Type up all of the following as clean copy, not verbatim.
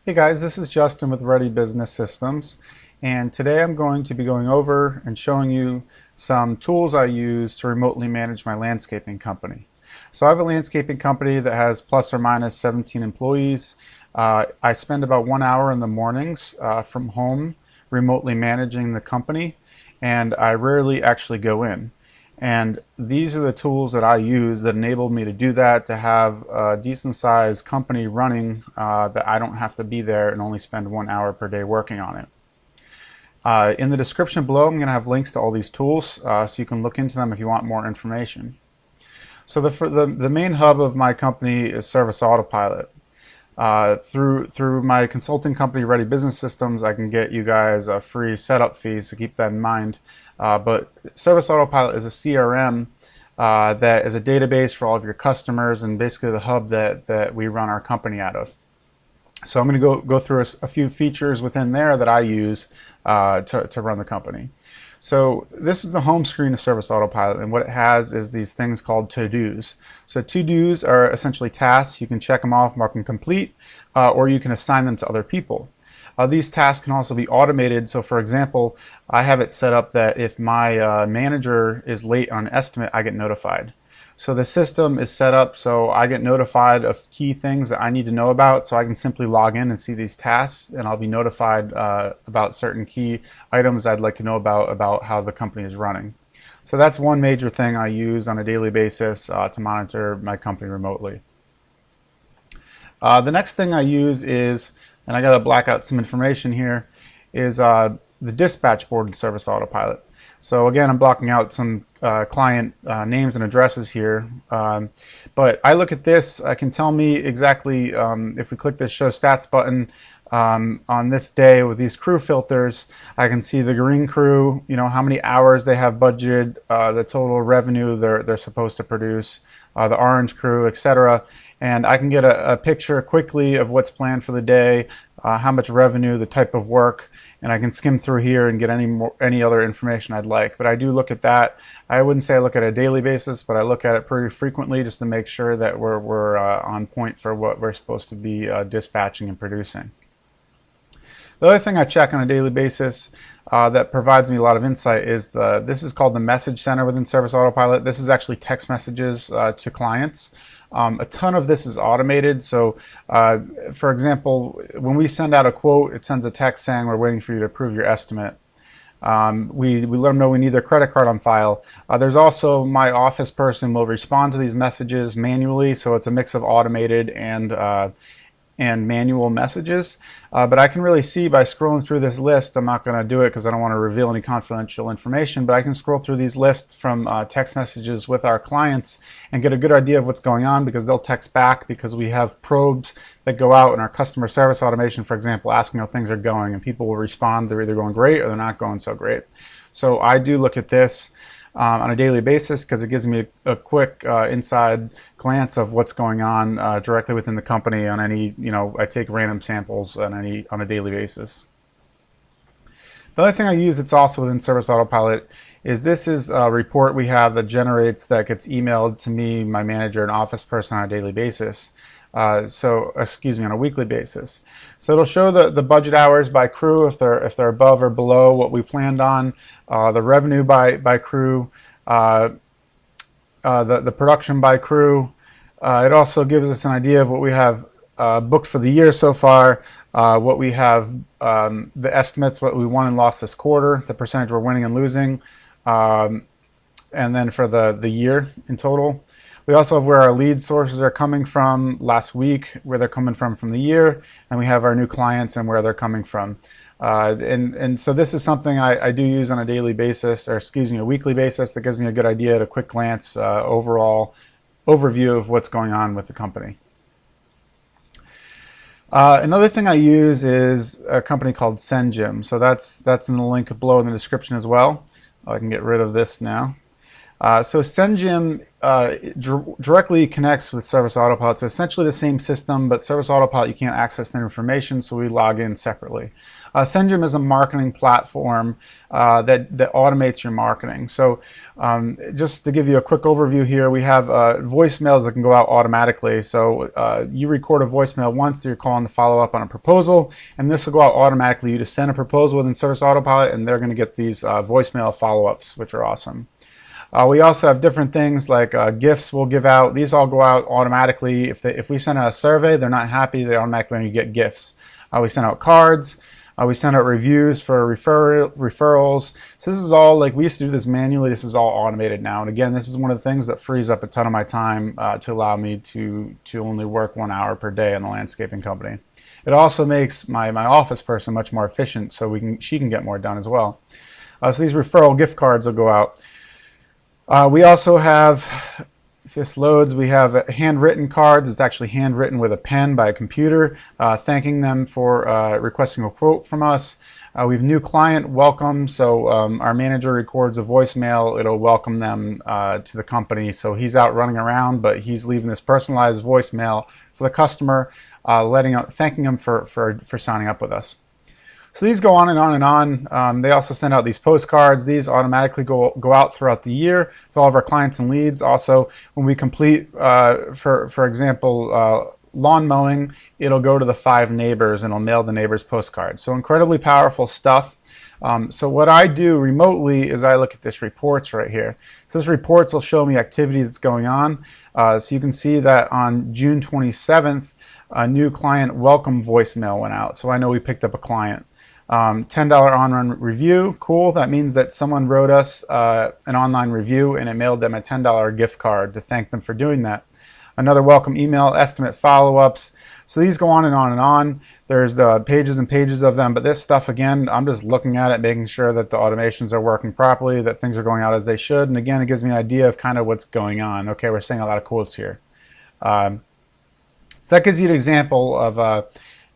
Hey guys, this is Justin with Ready Business Systems, and today I'm going to be going over and showing you some tools I use to remotely manage my landscaping company. So I have a landscaping company that has plus or minus 17 employees. I spend about 1 hour in the mornings from home remotely managing the company, and I rarely actually go in. And these are the tools that I use that enable me to do that, to have a decent sized company running that I don't have to be there and only spend 1 hour per day working on it. In the description below, I'm going to have links to all these tools so you can look into them if you want more information. So the main hub of my company is Service Autopilot. Through my consulting company, Ready Business Systems, I can get you guys a free setup fee, so keep that in mind. But Service Autopilot is a CRM that is a database for all of your customers and basically the hub that we run our company out of. So I'm going to go through a few features within there that I use to run the company. So this is the home screen of Service Autopilot, and what it has is these things called to-dos. So to-dos are essentially tasks. You can check them off, mark them complete, or you can assign them to other people. These tasks can also be automated. So for example, I have it set up that if my manager is late on an estimate, I get notified. So the system is set up so I get notified of key things that I need to know about, so I can simply log in and see these tasks, and I'll be notified about certain key items I'd like to know about how the company is running. So that's one major thing I use on a daily basis to monitor my company remotely. The next thing I use is, and I got to black out some information here, is the dispatch board in Service Autopilot. So again, I'm blocking out some client names and addresses here, but I look at this, it can tell me exactly, if we click this show stats button, on this day with these crew filters, I can see the green crew, how many hours they have budgeted, the total revenue they're supposed to produce, the orange crew, etc. And I can get a picture quickly of what's planned for the day, how much revenue, the type of work, and I can skim through here and get any other information I'd like. But I do look at that. I wouldn't say I look at a daily basis, but I look at it pretty frequently just to make sure that we're on point for what we're supposed to be dispatching and producing. The other thing I check on a daily basis that provides me a lot of insight is this is called the message center within Service Autopilot. This is actually text messages to clients. A ton of this is automated. So for example, when we send out a quote, it sends a text saying we're waiting for you to approve your estimate. We let them know we need their credit card on file. There's also my office person will respond to these messages manually, so it's a mix of automated and manual messages. But I can really see by scrolling through this list, I'm not going to do it because I don't want to reveal any confidential information, but I can scroll through these lists from text messages with our clients and get a good idea of what's going on, because they'll text back, because we have probes that go out in our customer service automation, for example, asking how things are going, and people will respond they're either going great or they're not going so great. So I do look at this on a daily basis because it gives me a quick inside glance of what's going on directly within the company on any, I take random samples on a daily basis. The other thing I use that's also within Service Autopilot is this is a report we have that gets emailed to me, my manager, and office person on a daily basis. On a weekly basis. So it'll show the budget hours by crew, if they're above or below what we planned on, the revenue by crew, the production by crew. It also gives us an idea of what we have booked for the year so far, what we have, the estimates, what we won and lost this quarter, the percentage we're winning and losing, and then for the year in total. We also have where our lead sources are coming from last week, where they're coming from the year, and we have our new clients and where they're coming from. And so this is something I do use on a daily basis, or a weekly basis, that gives me a good idea at a quick glance, overall overview of what's going on with the company. Another thing I use is a company called SendGym. So that's in the link below in the description as well. I can get rid of this now. So SendGym directly connects with Service Autopilot. So essentially the same system, but Service Autopilot, you can't access their information, so we log in separately. SendGym is a marketing platform that automates your marketing. So just to give you a quick overview here, we have voicemails that can go out automatically. So you record a voicemail once, you're calling to follow up on a proposal, and this will go out automatically. You just send a proposal within Service Autopilot, and they're going to get these voicemail follow-ups, which are awesome. We also have different things like gifts we'll give out. These all go out automatically. If we send out a survey, they're not happy, they automatically get gifts. We send out cards. We send out reviews for referrals. So this is all, like, we used to do this manually. This is all automated now. And again, this is one of the things that frees up a ton of my time to allow me to only work 1 hour per day in the landscaping company. It also makes my office person much more efficient, so she can get more done as well. So these referral gift cards will go out. We also have, if this loads, we have handwritten cards. It's actually handwritten with a pen by a computer, thanking them for requesting a quote from us. We have new client welcome, so our manager records a voicemail. It'll welcome them to the company. So he's out running around, but he's leaving this personalized voicemail for the customer, thanking them for signing up with us. So these go on and on and on. They also send out these postcards. These automatically go out throughout the year to all of our clients and leads. Also, when we complete, for example, lawn mowing, it'll go to the 5 neighbors and it'll mail the neighbors postcards. So incredibly powerful stuff. So what I do remotely is I look at this reports right here. So this reports will show me activity that's going on. So you can see that on June 27th, a new client welcome voicemail went out. So I know we picked up a client. $10 on-run review, cool. That means that someone wrote us an online review and it mailed them a $10 gift card to thank them for doing that. Another welcome email, estimate follow-ups. So these go on and on and on. There's pages and pages of them, but this stuff, again, I'm just looking at it, making sure that the automations are working properly, that things are going out as they should. And again, it gives me an idea of kind of what's going on. Okay, we're seeing a lot of quotes here. So that gives you an example of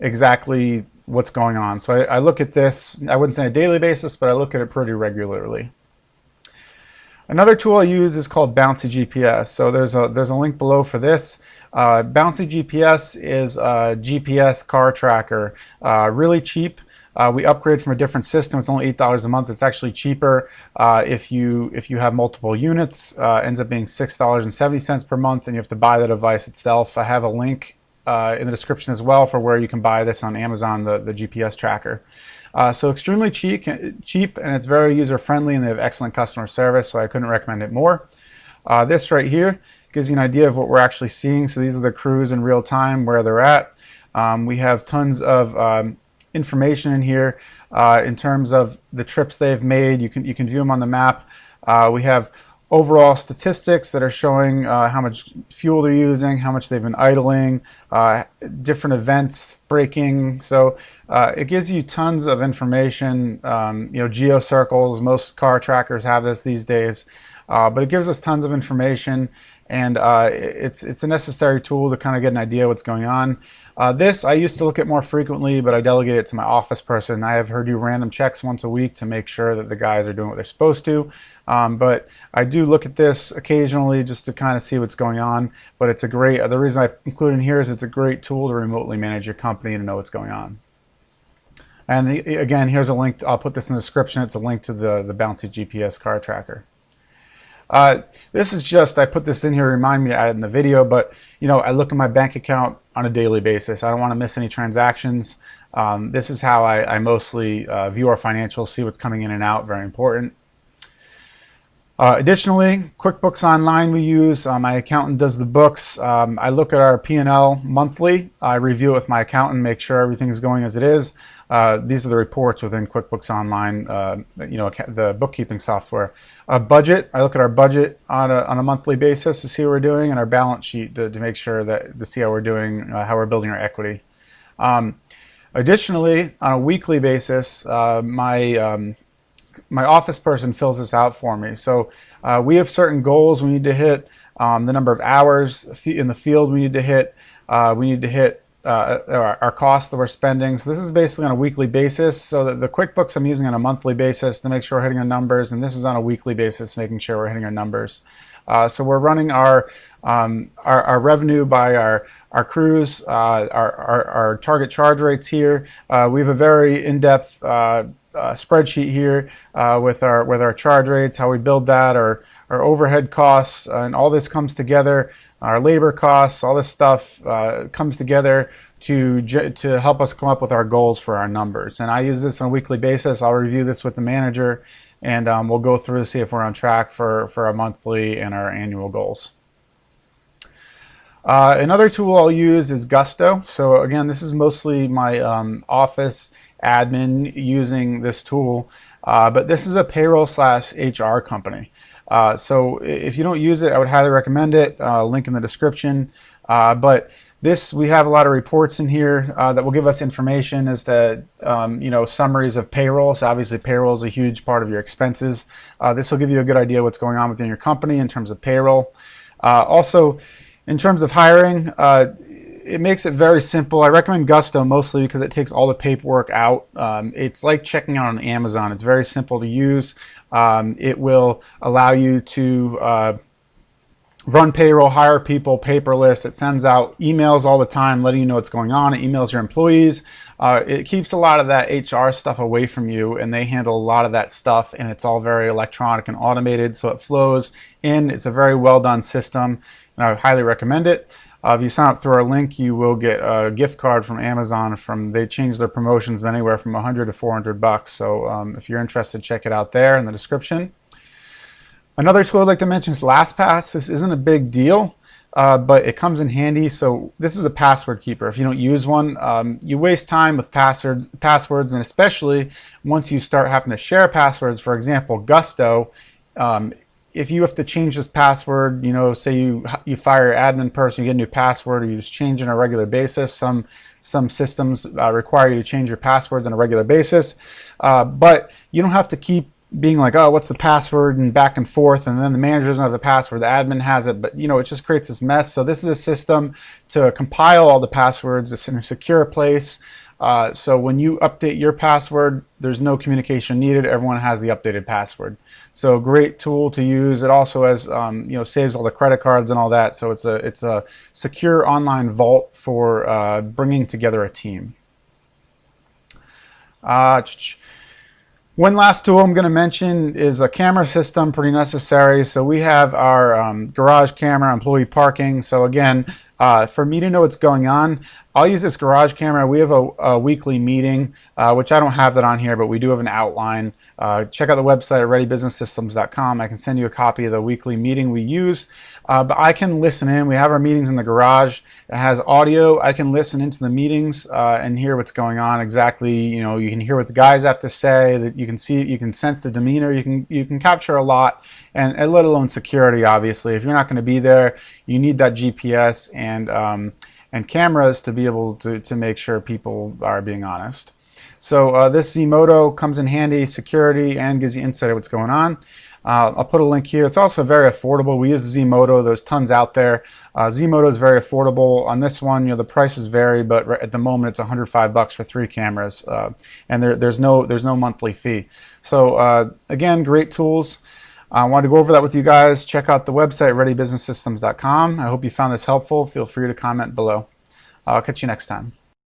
exactly what's going on. So I look at this, I wouldn't say on a daily basis, but I look at it pretty regularly. Another tool I use is called Bouncy GPS. So there's a link below for this. Bouncy GPS is a GPS car tracker, really cheap. We upgrade from a different system. It's only $8 a month. It's actually cheaper if you have multiple units. Ends up being $6.70 per month, and you have to buy the device itself. I have a link in the description as well for where you can buy this on Amazon, the GPS tracker. So extremely cheap, and it's very user-friendly, and they have excellent customer service, so I couldn't recommend it more. This right here gives you an idea of what we're actually seeing. So these are the crews in real time, where they're at. We have tons of information in here in terms of the trips they've made. You can view them on the map. We have overall statistics that are showing how much fuel they're using, how much they've been idling, different events breaking. So it gives you tons of information. Geo circles, most car trackers have this these days, but it gives us tons of information, and it's a necessary tool to kind of get an idea what's going on. This I used to look at more frequently, but I delegate it to my office person. I have her do random checks once a week to make sure that the guys are doing what they're supposed to. But I do look at this occasionally just to kind of see what's going on. But it's the reason I include it in here is it's a great tool to remotely manage your company and know what's going on. And again, here's a link. I'll put this in the description. It's a link to the Bouncy GPS car tracker. This is just, I put this in here to remind me to add it in the video, but I look at my bank account on a daily basis. I don't want to miss any transactions. This is how I mostly view our financials, see what's coming in and out, very important. Additionally, QuickBooks Online we use. My accountant does the books. I look at our P&L monthly. I review it with my accountant, make sure everything is going as it is. These are the reports within QuickBooks Online, the bookkeeping software. Budget, I look at our budget on a monthly basis to see what we're doing, and our balance sheet to make sure to see how we're doing, how we're building our equity. Additionally, on a weekly basis, my office person fills this out for me. So we have certain goals we need to hit, the number of hours in the field we need to hit. We need to hit our costs that we're spending. So this is basically on a weekly basis. So that the QuickBooks I'm using on a monthly basis to make sure we're hitting our numbers, and this is on a weekly basis, making sure we're hitting our numbers. So we're running our revenue by our crews, our target charge rates here. We have a very in-depth spreadsheet here with our charge rates, how we build that, our overhead costs, and all this comes together. Our labor costs, all this stuff comes together to help us come up with our goals for our numbers. And I use this on a weekly basis. I'll review this with the manager, and we'll go through to see if we're on track for our monthly and our annual goals. Another tool I'll use is Gusto. So again, this is mostly my office admin using this tool, but this is a payroll/HR company. So if you don't use it, I would highly recommend it. Link in the description. But we have a lot of reports in here that will give us information as to summaries of payroll. So obviously payroll is a huge part of your expenses. This will give you a good idea what's going on within your company in terms of payroll. Also, in terms of hiring, it makes it very simple. I recommend Gusto mostly because it takes all the paperwork out. It's like checking out on Amazon. It's very simple to use. It will allow you to run payroll, hire people, paperless. It sends out emails all the time letting you know what's going on. It emails your employees. It keeps a lot of that HR stuff away from you, and they handle a lot of that stuff, and it's all very electronic and automated, so it flows in. It's a very well done system, and I would highly recommend it. If you sign up through our link, you will get a gift card from Amazon. They change their promotions anywhere from $100 to $400. So if you're interested, check it out there in the description. Another tool I'd like to mention is LastPass. This isn't a big deal, but it comes in handy. So this is a password keeper. If you don't use one, you waste time with passwords, and especially once you start having to share passwords. For example, Gusto. If you have to change this password, say you fire your admin person, you get a new password, or you just change it on a regular basis. Some systems require you to change your passwords on a regular basis, but you don't have to keep being like, oh, what's the password, and back and forth, and then the manager doesn't have the password, the admin has it, but it just creates this mess. So this is a system to compile all the passwords. It's in a secure place. So when you update your password, there's no communication needed. Everyone has the updated password. So great tool to use. It also has, saves all the credit cards and all that. So it's a secure online vault for bringing together a team. One last tool I'm going to mention is a camera system, pretty necessary. So we have our garage camera, employee parking. So again, for me to know what's going on, I'll use this garage camera. We have a weekly meeting, which I don't have that on here, but we do have an outline. Check out the website at readybusinesssystems.com. I can send you a copy of the weekly meeting we use, but I can listen in. We have our meetings in the garage. It has audio. I can listen into the meetings and hear what's going on exactly. You can hear what the guys have to say. That you can see, you can sense the demeanor. You can capture a lot, and let alone security. Obviously, if you're not going to be there, you need that GPS and cameras to be able to make sure people are being honest. So this Zmodo comes in handy, security, and gives you insight of what's going on. I'll put a link here. It's also very affordable. We use Zmodo. There's tons out there. Zmodo is very affordable. On this one, the prices vary, but at the moment it's $105 for 3 cameras, and there's no monthly fee. So again, great tools. I wanted to go over that with you guys. Check out the website, readybusinesssystems.com. I hope you found this helpful. Feel free to comment below. I'll catch you next time.